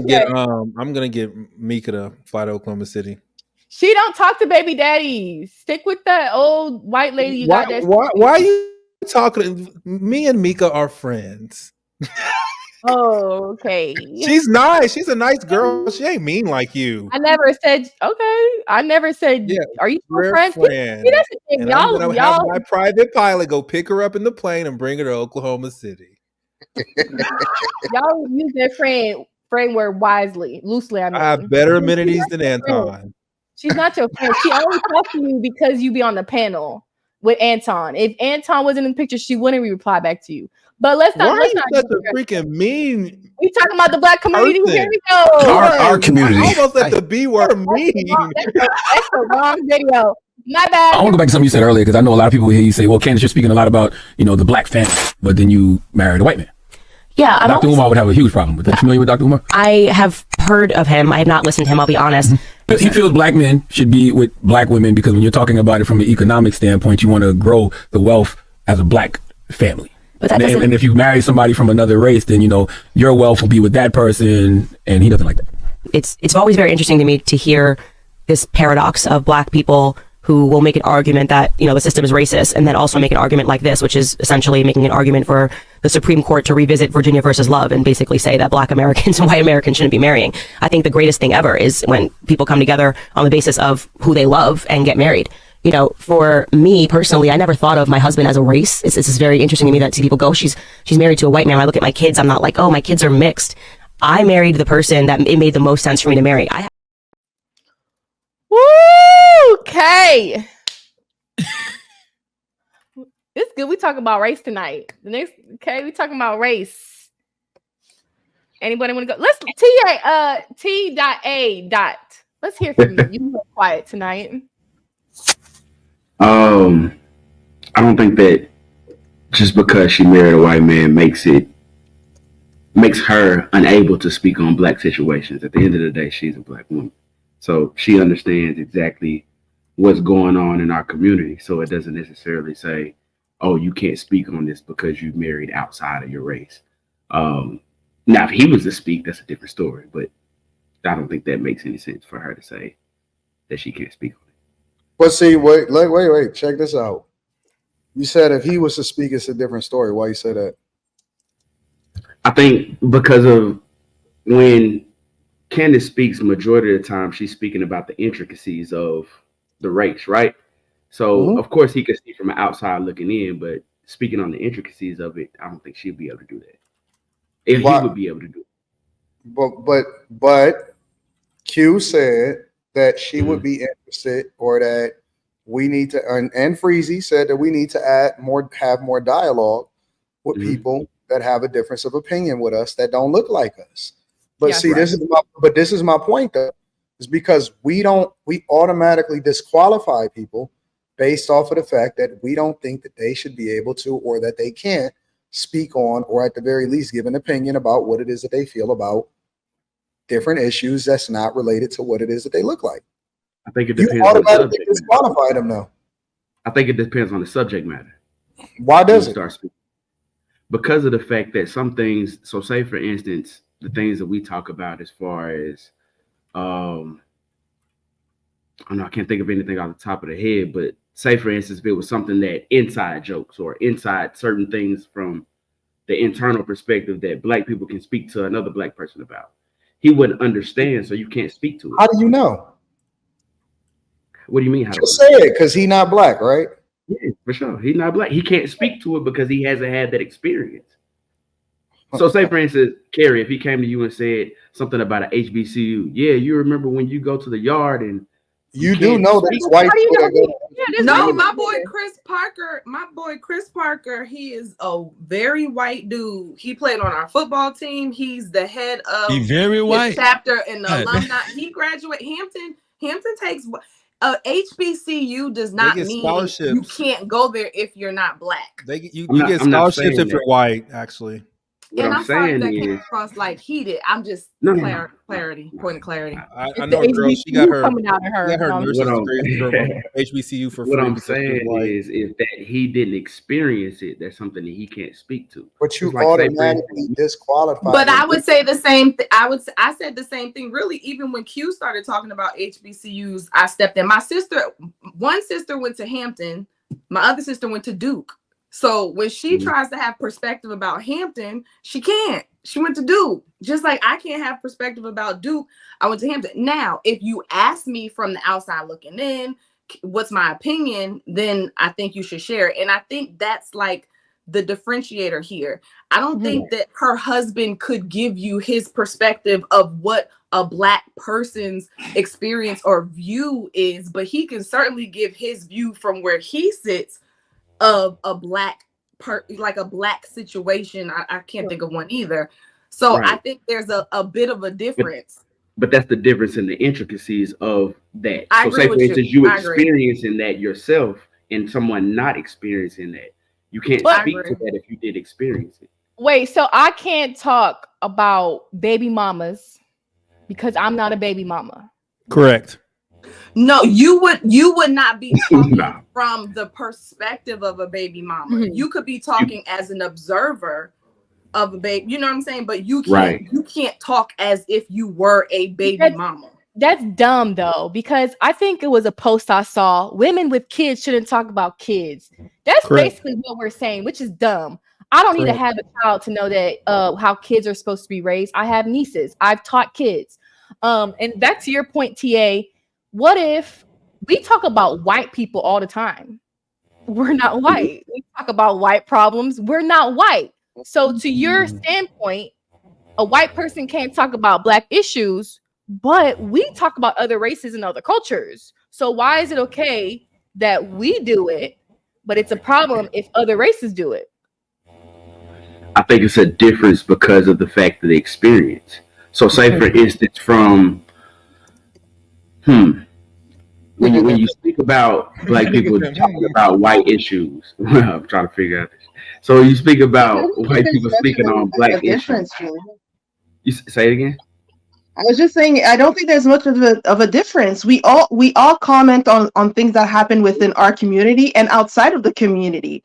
gonna get Mika to fly to Oklahoma City. She don't talk to baby daddies. Stick with that old white lady you got. Why are you talking? Me and Mika are friends. Oh, okay. She's nice. She's a nice girl. She ain't mean like you. I never said okay. I never said. Yeah, are you we're friends? friends. See, that's the thing. And I'm gonna have my private pilot go pick her up in the plane and bring her to Oklahoma City. Y'all use their framework wisely, loosely. I have better amenities than Anton. She's not your friend. She only talks to you because you be on the panel with Anton. If Anton wasn't in the picture, she wouldn't reply back to you. But let's not. Why are you such a freaking mean? We talking about the black community. Here we go. Our community. I almost let the B word mean. That's the wrong video. My bad. I want to go back to something you said earlier because I know a lot of people hear you say, "Well, Candace, you're speaking a lot about the black family, but then you married a white man." Yeah, Dr. Umar would have a huge problem with that. Familiar with Dr. Umar? I have heard of him. I have not listened to him. I'll be honest. But he feels black men should be with black women because when you're talking about it from an economic standpoint, you want to grow the wealth as a black family. But that and if you marry somebody from another race, then your wealth will be with that person, and he doesn't like that. It's always very interesting to me to hear this paradox of black people who will make an argument that the system is racist, and then also make an argument like this, which is essentially making an argument for the Supreme Court to revisit Virginia versus Love and basically say that black Americans and white Americans shouldn't be marrying. I think the greatest thing ever is when people come together on the basis of who they love and get married. For me personally, I never thought of my husband as a race. It's very interesting to me that people go, she's married to a white man. When I look at my kids, I'm not like, oh, my kids are mixed. I married the person that it made the most sense for me to marry. Woo! Okay. It's good. We talking about race tonight. We talking about race. Anybody want to go? Let's T.A. Let's hear from you. You look quiet tonight. I don't think that just because she married a white man makes her unable to speak on black situations. At the end of the day, she's a black woman. So she understands exactly what's going on in our community. So it doesn't necessarily say, oh, you can't speak on this because you married outside of your race. Now, if he was to speak, that's a different story. But I don't think that makes any sense for her to say that she can't speak on it. But see, wait. Check this out. You said if he was to speak, it's a different story. Why you say that? I think because of when Candace speaks, majority of the time she's speaking about the intricacies of the race, right? So of course he could see from outside looking in, but speaking on the intricacies of it, I don't think she'd be able to do that. He would be able to do it. But Q said that she would be interested, or that we need to, and Freezy said that we need to have more dialogue with people that have a difference of opinion with us that don't look like us. But this is my point though, is because we automatically disqualify people based off of the fact that we don't think that they should be able to, or that they can't speak on, or at the very least give an opinion about what it is that they feel about different issues that's not related to what it is that they look like. I think it depends. You automatically disqualify them though. I think it depends on the subject matter. Why does it? Start speaking? Because of the fact that some things, so say for instance, the things that we talk about as far as, I can't think of anything off the top of the head, but say for instance, if it was something that inside jokes or inside certain things from the internal perspective that black people can speak to another black person about, he wouldn't understand, so you can't speak to it. How do you know? What do you mean? Just say it, because he's not black, right? Yeah, for sure. He's not black. He can't speak to it because he hasn't had that experience. So say, for instance, Carrie, if he came to you and said something about an HBCU, yeah, you remember when you go to the yard and you do know that it's white people that go. No, my boy Chris Parker, he is a very white dude. He played on our football team. He's the head of his chapter in the alumni. He graduated Hampton takes HBCU does not mean you can't go there if you're not black. You get scholarships if you're white, actually. what and I'm sorry saying that came is, across like heated. I'm just no, clarity, point of clarity. I know a girl. She got her coming out of her. She got her No, nurse's degree from HBCU for what free. I'm because she was saying white. is that he didn't experience it. That's something that he can't speak to. But you It's like, say, for automatically instance, disqualify. But I would say the same thing. I said the same thing. Really, even when Q started talking about HBCUs, I stepped in. One sister went to Hampton, my other sister went to Duke. So when she tries to have perspective about Hampton, she can't. She went to Duke. Just like I can't have perspective about Duke, I went to Hampton. Now, if you ask me from the outside looking in, what's my opinion, then I think you should share it. And I think that's like the differentiator here. I don't think that her husband could give you his perspective of what a Black person's experience or view is, but he can certainly give his view from where he sits of a Black like a Black situation. I can't think of one either. So I think there's a bit of a difference. But that's the difference in the intricacies of that. I So agree say, for with instance, you. you I agree. experiencing that yourself and someone not experiencing that. You can't speak to that if you did experience it. Wait, so I can't talk about baby mamas because I'm not a baby mama. Correct. No, you would not be talking from the perspective of a baby mama. You could be talking as an observer of a baby. You know what I'm saying? But you can't talk as if you were a baby mama. That's dumb though, because I think it was a post I saw. Women with kids shouldn't talk about kids. That's basically what we're saying, which is dumb. I don't need to have a child to know that how kids are supposed to be raised. I have nieces. I've taught kids. And back to your point, TA. What if we talk about white people all the time? We're not white. We talk about white problems. We're not white. So to your standpoint, a white person can't talk about Black issues, but we talk about other races and other cultures. So why is it okay that we do it, but it's a problem if other races do it? I think it's a difference because of the fact of the experience. So say, for instance, from when you speak about Black people talking about white issues, I'm trying to figure out this. So you speak about white people speaking on Black issues. You say it again. I was just saying, I don't think there's much of a difference. We all comment on things that happen within our community and outside of the community.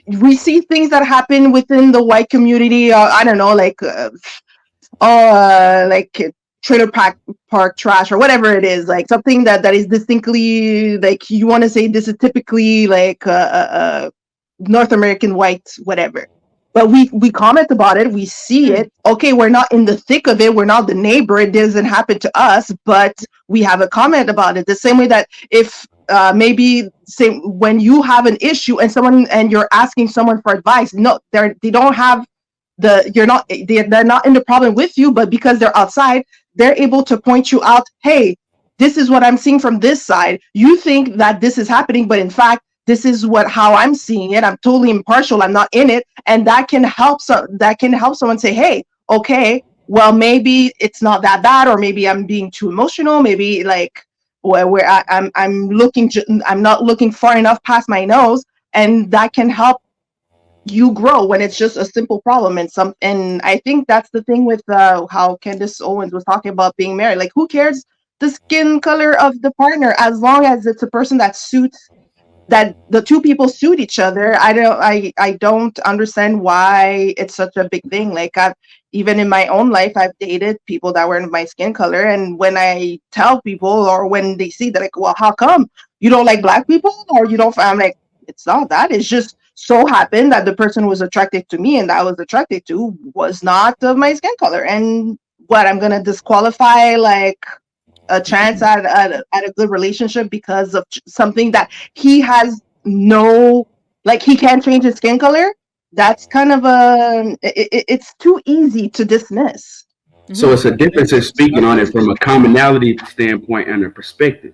We see things that happen within the white community. I don't know, like trailer park trash or whatever it is, like something that is distinctly, like, you want to say this is typically like North American white, whatever. But we comment about it, we see it. Okay, we're not in the thick of it, we're not the neighbor, it doesn't happen to us, but we have a comment about it. The same way that if maybe say when you have an issue and you're asking someone for advice, no, they're not in the problem with you, but because they're outside, they're able to point you out. Hey, this is what I'm seeing from this side. You think that this is happening, but in fact, this is how I'm seeing it. I'm totally impartial. I'm not in it, and that can help. Someone say, "Hey, okay, well, maybe it's not that bad, or maybe I'm being too emotional. Maybe like where I'm not looking far enough past my nose," and that can help you grow when it's just a simple problem. And I think that's the thing with how Candace Owens was talking about being married. Like, who cares the skin color of the partner, as long as it's a person that the two people suit each other. I don't understand why it's such a big thing. Like, even in my own life, I've dated people that were my skin color, and when I tell people, or when they see that, like, well, how come you don't like Black people, or you don't? I'm like, it's not that. It's just so happened that the person who was attracted to me and that I was attracted to was not of my skin color. And what, I'm gonna disqualify like a chance at a good relationship because of something that he has he can't change his skin color? That's kind of it's too easy to dismiss. So it's a difference in speaking on it from a commonality standpoint and a perspective.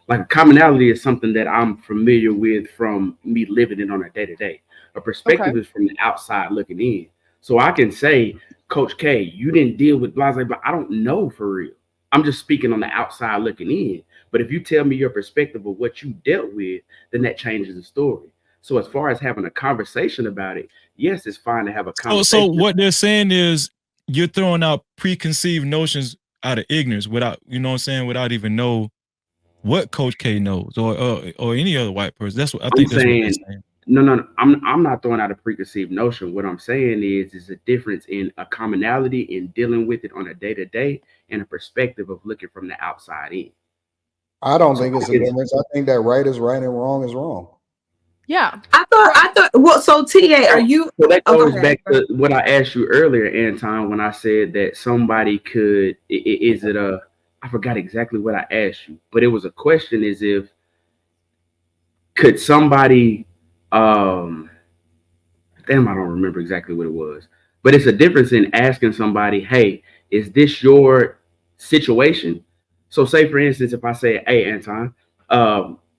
Like, a commonality is something that I'm familiar with from me living it on a day-to-day. A perspective is from the outside looking in. So I can say, Coach K, you didn't deal with blah, blah, blah. I don't know for real. I'm just speaking on the outside looking in. But if you tell me your perspective of what you dealt with, then that changes the story. So as far as having a conversation about it, yes, it's fine to have a conversation. So what they're saying is you're throwing out preconceived notions out of ignorance without, you know what I'm saying, without even know what Coach K knows or any other white person. That's what I think. That's what they're saying. No. I'm not throwing out a preconceived notion. What I'm saying is a difference in a commonality in dealing with it on a day-to-day and a perspective of looking from the outside in. I don't think it's a difference. I think that right is right and wrong is wrong. Yeah. I thought well, so TA, are you so that goes back to what I asked you earlier, Anton, when I said that somebody could I forgot exactly what I asked you, but it was a question as if could somebody damn, I don't remember exactly what it was, but it's a difference in asking somebody, hey, is this your situation? So say for instance, if I say, hey, Anton,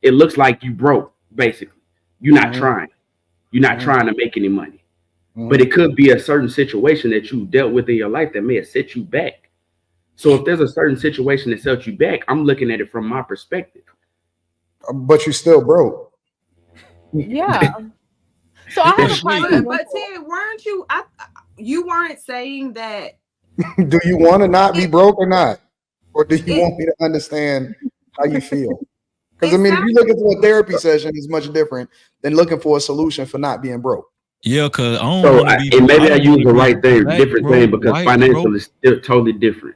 it looks like you broke, basically. You're not trying. You're not trying to make any money. But it could be a certain situation that you dealt with in your life that may have set you back. So if there's a certain situation that set you back, I'm looking at it from my perspective. But you still broke. Yeah. So I have a question. But Ted, weren't you? You weren't saying that. Do you want to not be broke or not? Or do you want me to understand how you feel? Because I mean, if you look into a therapy session, it's much different than looking for a solution for not being broke. Yeah, because and maybe I use the right thing, different thing, because financial is still totally different.